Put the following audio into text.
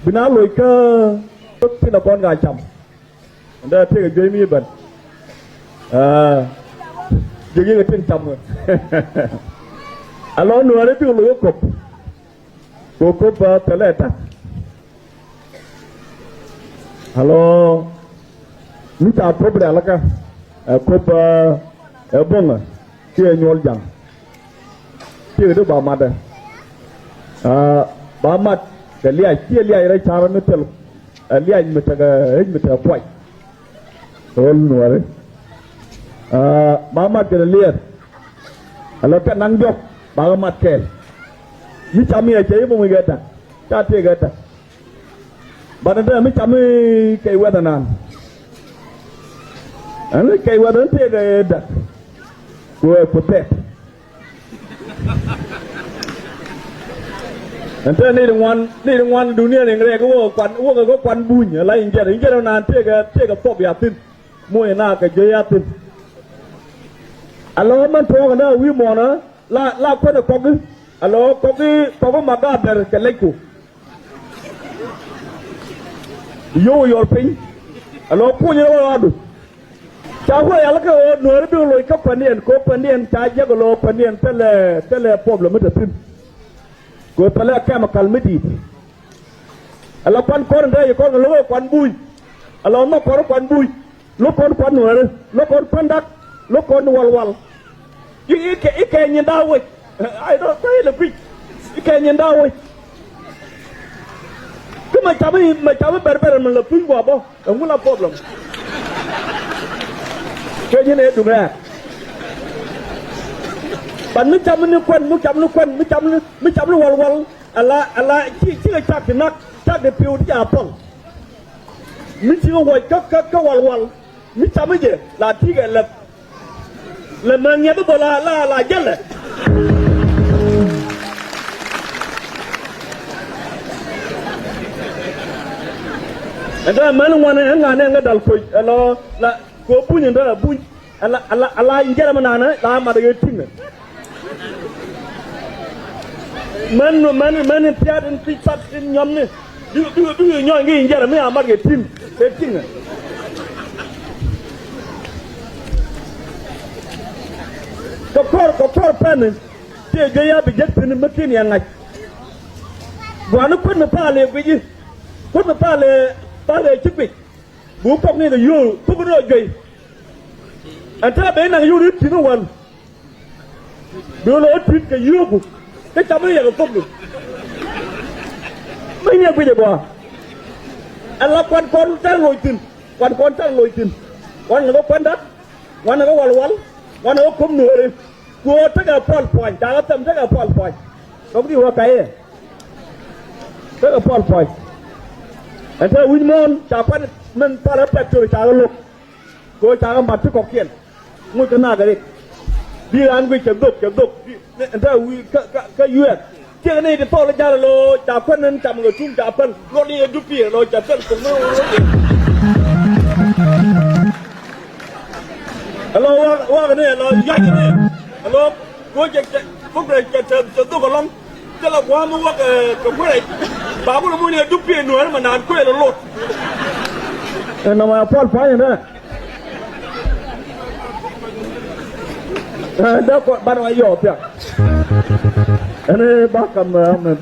bina lôi cơ thì là con gà chồng đây thì cái dây mi bẩn dường như cái trên chồng rồi alo nữa đấy tiêu lưỡi cục thế này ta alo nút chào phốt bể là cái cục ở bông à kia nhol chẳng kia itu bawa mata, bawa mat, lihat ini cara metel, lihat metel poin, nuari, bawa mat kita lihat, kalau tak nangjok, bawa mat kel, ni kami aja ibu mengata, cati kata, badan ni kami kewadanan, ane kewadan tiada ada, kue putih. Nanti ni dengan dunia yang mereka ko kwan bunyi, lain jadi nanti ke pop yatin, mui nak ke jayatin. Alo man thong na wi mo na la ko na kogi, alo kogi maga ber ke leku. Yo yor pin, alo punya adu. Cawa ya la ko nuari bi loy ka panien ca jago lo panien tele problem de pin. Ko tele ka makal midi ala pan kon de ko lo kwan bui ala ma ko kwan bui lo kon kwan nuare lo kon pandak lo kon walwal ike nyin dawe I don't say the big ike nyin dawe kuma chabi berber man le pin gwa bo ngula problem ke nyine du ra ban mi cham ni kwan walwal ala chi chak nak chak de piu ti apol mi chi wo ka walwal mi cham je la ti ge le man ye bo la jelle ada man wana ngane ngadal ko ala la ko bunyi nda bunyi ala injera manana la ma de tinga man tiadin pitat tin nyom ni du nyoy ngi injera me amar ge tim te tinga ko pen te ge ya bi jet tin makin ya ngaj gwana kun pale gwi kun pale chipik bu kok ni de yu ku bu ro gei anta be na yu ri tin wan do lo tin ke yu ku cái chấm nó giờ cũng được mấy nhà bây giờ bỏ anh là quan trang lôi tin quan trang lôi tin quan là có quan đất quan là có walwal quan là có cúm nửa đi cua tất cả pol point ta có tâm tất cả pol point có cái hoa cái tất cả pol point anh thấy Winmon chả quan mình ta đã bẹt trời chả có lục cô chả có mặt trước cọc kiện ngồi cái nào cái đi đi ăn với chấm đục anh thấy cái duyệt cái này thì to là cha lo chả phân nên chậm người chung chả phân lo đi giúp việc rồi chả phân cũng nó alo qua cái này là dạy cái này alo cô chạy phúc này chạy tôi còn long cái là qua mua cái này bảo cô mua này giúp việc nữa mà nàn quê nó lột nó mà phốt phá như thế đó có ban ngoài dọ kìa anh ấy bác cầm hôm nay